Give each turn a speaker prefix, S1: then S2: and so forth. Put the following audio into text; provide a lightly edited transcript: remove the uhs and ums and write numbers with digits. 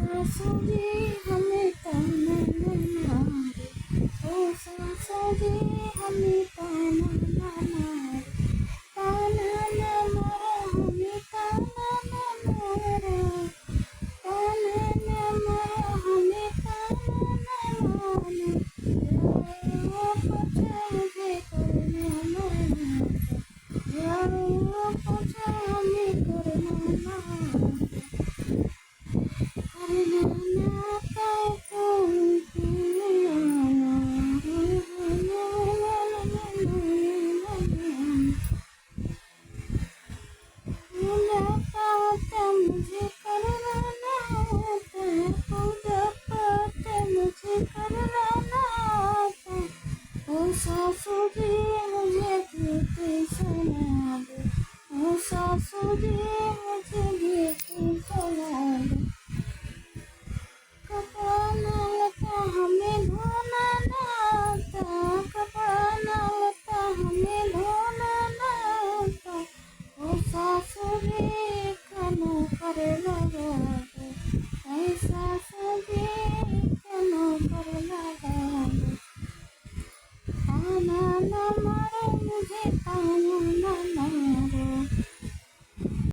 S1: सासू जी हमें ताना न मारे, ओ सासू जी हमें ताना न मारे, ताना न मारो हमें ताना न मारो, ताना न मारो हमें ताना न मारो, जाओ पूछो मुझे करना न मारो, जाओ पूछो हमें करना न मारो, करना न पाओ मुझे करना न आता, पूजा पाठ मुझे करना न आता, ओ सासू जी मुझे गीत सुना दो, ओ सासू जी मुझे गीत सुना दो, कपड़ा न लता हमें धोना न आता, कपड़ा न लता हमें धोना न आता, ओ सासू जी कनो कर लगा दो, ऐ सासू जी कनो कर लगा दो, ताना न मारो मुझे ताना न